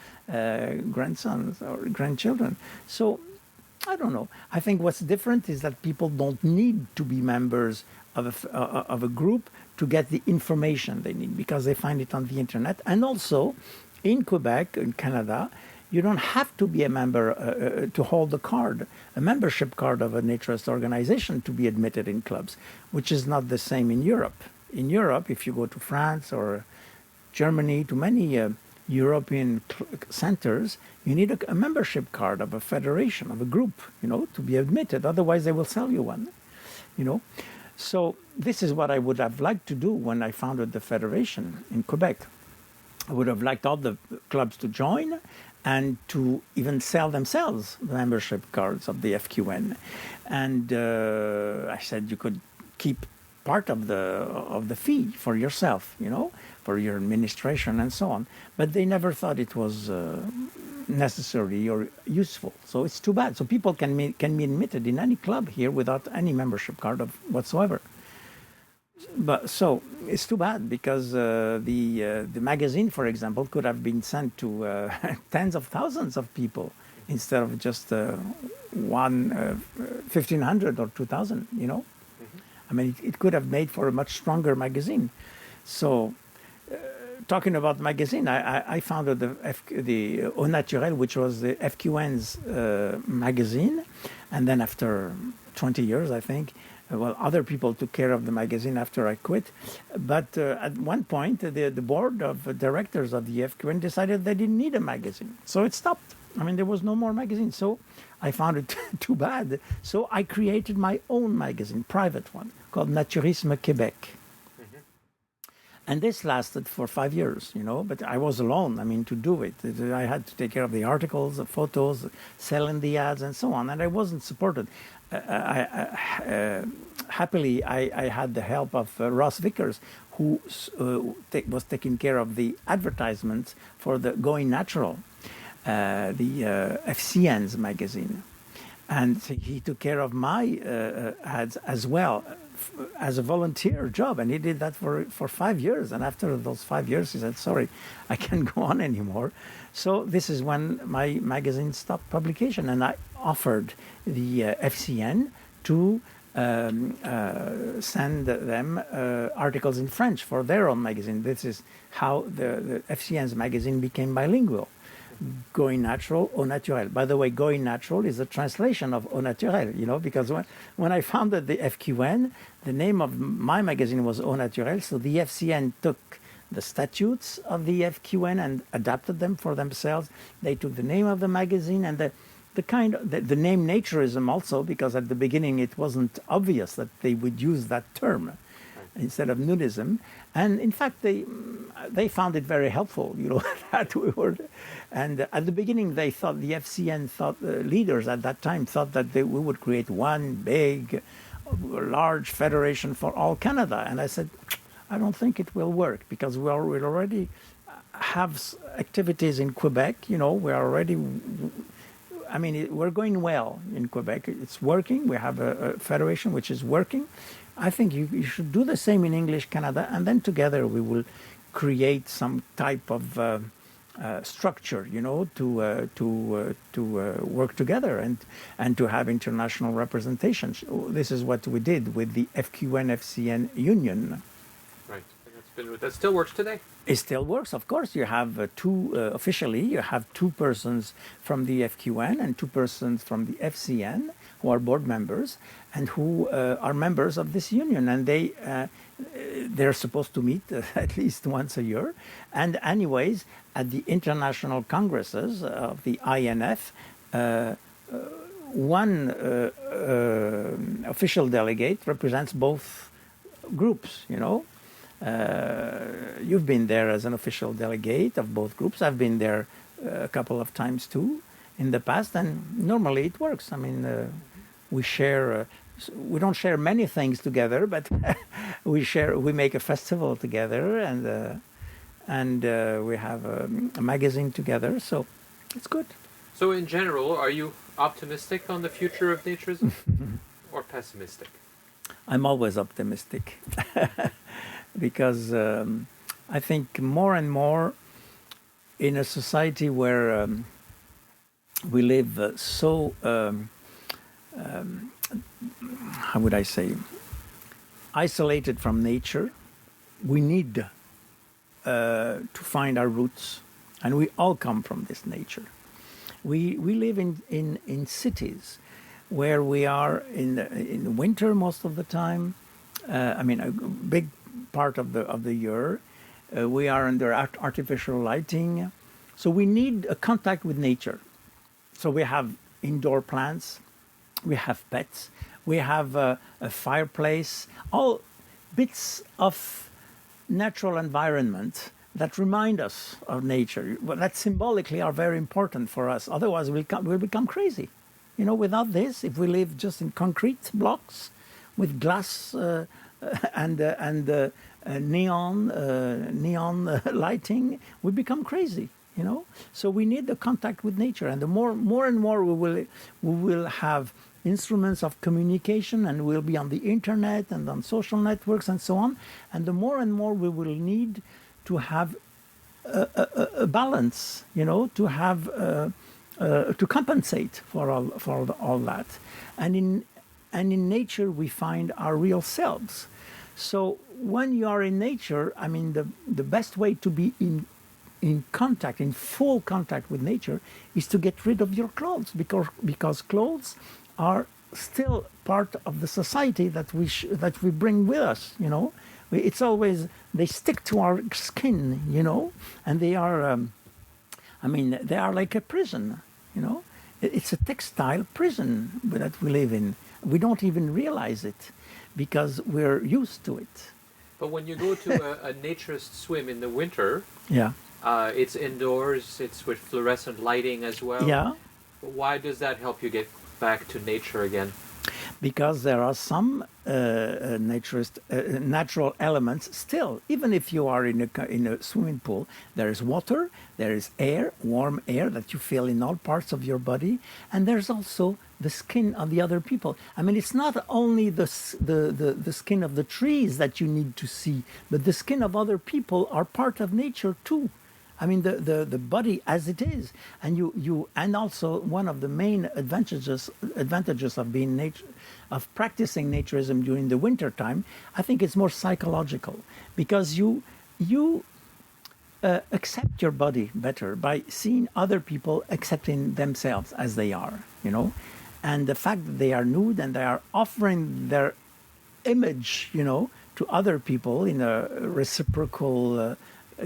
[SPEAKER 3] grandsons or grandchildren. So I don't know. I think what's different is that people don't need to be members of a group to get the information they need, because they find it on the internet. And also, in Quebec, in Canada, you don't have to be a member to hold a membership card of a naturist organization to be admitted in clubs, which is not the same in Europe. In Europe, if you go to France or Germany, to many European centers, you need a membership card of a federation, of a group, you know, to be admitted. Otherwise, they will sell you one, you know. So this is what I would have liked to do when I founded the federation in Quebec. I would have liked all the clubs to join and to even sell themselves the membership cards of the FQN. And I said you could keep part of the fee for yourself, you know, for your administration and so on. But they never thought it was necessary or useful. So it's too bad. So people can be admitted in any club here without any membership card of whatsoever. But so it's too bad because the magazine, for example, could have been sent to tens of thousands of people instead of just 1,500 or 2,000. You know, I mean, it could have made for a much stronger magazine. So, talking about magazine, I founded the Au Naturel, which was the FQN's magazine, and then after 20 years, I think. Well, other people took care of the magazine after I quit. But at one point, the board of directors of the FQN decided they didn't need a magazine. So it stopped. I mean, there was no more magazine. So I found it too bad. So I created my own magazine, private one, called Naturism Québec. And this lasted for 5 years, you know, but I was alone, I mean, to do it. I had to take care of the articles, the photos, selling the ads, and so on, and I wasn't supported. Happily, I had the help of Ross Vickers, who was taking care of the advertisements for the Going Natural, the FCN's magazine. And he took care of my ads as well, as a volunteer job, and he did that for 5 years. And after those 5 years, he said, sorry, I can't go on anymore. So this is when my magazine stopped publication, and I offered the FCN to send them articles in French for their own magazine. This is how the FCN's magazine became bilingual. Going Natural, Au Naturel. By the way, Going Natural is a translation of Au Naturel, you know, because when I founded the FQN, the name of my magazine was Au Naturel, so the FCN took the statutes of the FQN and adapted them for themselves. They took the name of the magazine and the name Naturism also, because at the beginning it wasn't obvious that they would use that term instead of nudism. And in fact, they found it very helpful, you know, that word. And at the beginning, they thought, the FCN thought, leaders at that time thought that we would create one big, large federation for all Canada. And I said, I don't think it will work, because we already have activities in Quebec, you know, we're going well in Quebec. It's working. We have a federation which is working. I think you should do the same in English Canada, and then together we will create some type of structure, you know, to work together and to have international representation. This is what we did with the FQN-FCN union.
[SPEAKER 1] Right. That still works today?
[SPEAKER 3] It still works, of course. You have officially, you have 2 persons from the FQN and 2 persons from the FCN who are board members and who are members of this union. And they're supposed to meet at least once a year. And anyways, at the international congresses of the INF, one official delegate represents both groups, you know. You've been there as an official delegate of both groups. I've been there a couple of times too in the past, and normally it works. I mean, we share. We don't share many things together, but we make a festival together, and we have a magazine together. So it's good.
[SPEAKER 1] So in general, are you optimistic on the future of naturism, or pessimistic?
[SPEAKER 3] I'm always optimistic. Because I think more and more in a society where we live so, how would I say, isolated from nature, we need to find our roots, and we all come from this nature. We live in cities where we are in winter most of the time. A big part of the year. We are under artificial lighting. So we need a contact with nature. So we have indoor plants, we have pets, we have a fireplace, all bits of natural environment that remind us of nature, that symbolically are very important for us. Otherwise we'll become crazy. You know, without this, if we live just in concrete blocks with glass and neon lighting, we become crazy. you know. So we need the contact with nature, and the more and more we will have instruments of communication, and we'll be on the internet and on social networks and so on, and the more and more we will need to have a balance, you know, to have to compensate for all that, and in nature we find our real selves. So when you are in nature, I mean, the best way to be in contact, in full contact with nature, is to get rid of your clothes, because clothes are still part of the society that we bring with us, you know. It's always, they stick to our skin, you know, and they are, I mean, they are like a prison, you know. It's a textile prison that we live in. We don't even realize it because we're used to it.
[SPEAKER 1] But when you go to a naturist swim in the winter,
[SPEAKER 3] Yeah.
[SPEAKER 1] It's indoors, it's with fluorescent lighting as well.
[SPEAKER 3] Yeah.
[SPEAKER 1] Why does that help you get back to nature again?
[SPEAKER 3] Because there are some natural elements still. Even if you are in a swimming pool, there is water, there is air, warm air that you feel in all parts of your body, and there's also the skin of the other people. I mean, it's not only the skin of the trees that you need to see, but the skin of other people are part of nature too. I mean, the body as it is, and you and also one of the main advantages of practicing naturism during the winter time, I think it's more psychological, because you accept your body better by seeing other people accepting themselves as they are, you know, and the fact that they are nude and they are offering their image, you know, to other people in a reciprocal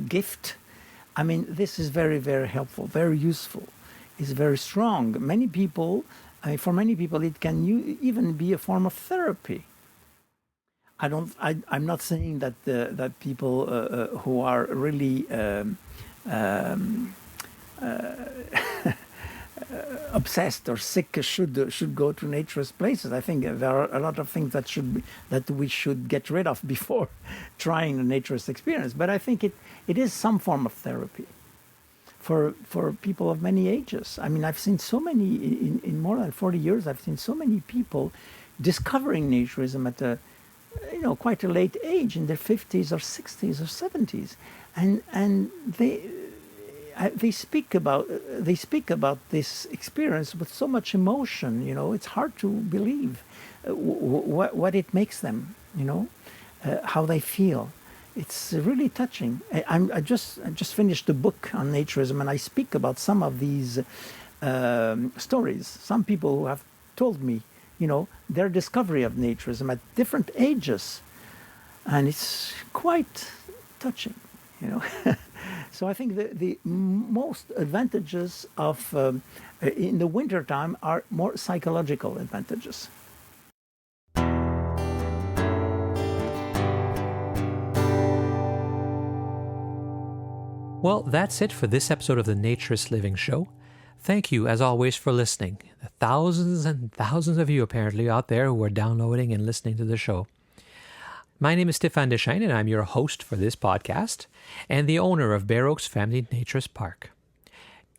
[SPEAKER 3] gift. I mean, this is very, very helpful, very useful. It's very strong. Many people, for many people, it can even be a form of therapy. I'm not saying that that people who are really obsessed or sick should go to naturist places. I think there are a lot of things that we should get rid of before trying a naturist experience. But I think it is some form of therapy for people of many ages. I mean, I've seen so many in more than 40 years. I've seen so many people discovering naturism at a quite a late age, in their 50s or 60s or 70s, and they speak about this experience with so much emotion. You know, it's hard to believe what it makes them. You know, how they feel. It's really touching. I just finished a book on naturism, and I speak about some of these stories. Some people who have told me, you know, their discovery of naturism at different ages, and it's quite touching. You know. So I think the most advantages of in the wintertime are more psychological advantages.
[SPEAKER 1] Well, that's it for this episode of the Naturist Living Show. Thank you, as always, for listening. The thousands and thousands of you, apparently, out there who are downloading and listening to the show. My name is Stéphane Deschênes, and I'm your host for this podcast and the owner of Bear Oaks Family Naturist Park.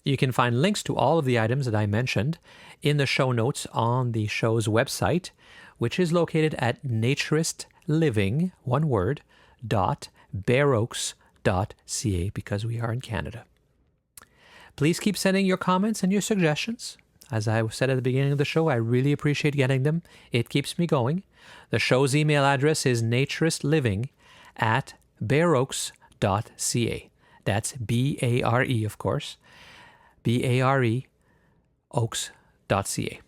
[SPEAKER 1] You can find links to all of the items that I mentioned in the show notes on the show's website, which is located at naturistliving, one word, .bearoaks.ca, because we are in Canada. Please keep sending your comments and your suggestions. As I said at the beginning of the show, I really appreciate getting them. It keeps me going. The show's email address is naturistliving@bearoaks.ca. That's B-A-R-E, of course. B-A-R-E, oaks.ca.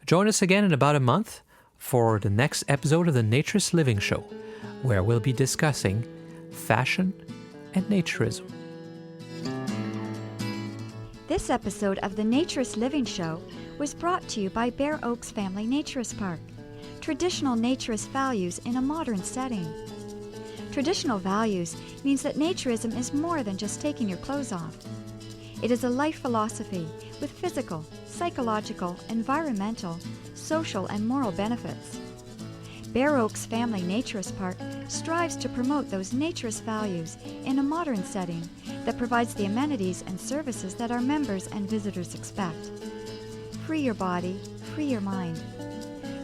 [SPEAKER 1] Join us again in about a month for the next episode of the Naturist Living Show, where we'll be discussing fashion and naturism.
[SPEAKER 2] This episode of the Naturist Living Show was brought to you by Bear Oaks Family Naturist Park. Traditional naturist values in a modern setting. Traditional values means that naturism is more than just taking your clothes off. It is a life philosophy with physical, psychological, environmental, social, and moral benefits. Bare Oaks Family Naturist Park strives to promote those naturist values in a modern setting that provides the amenities and services that our members and visitors expect. Free your body, free your mind.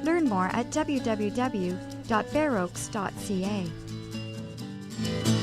[SPEAKER 2] Learn more at www.bareoaks.ca.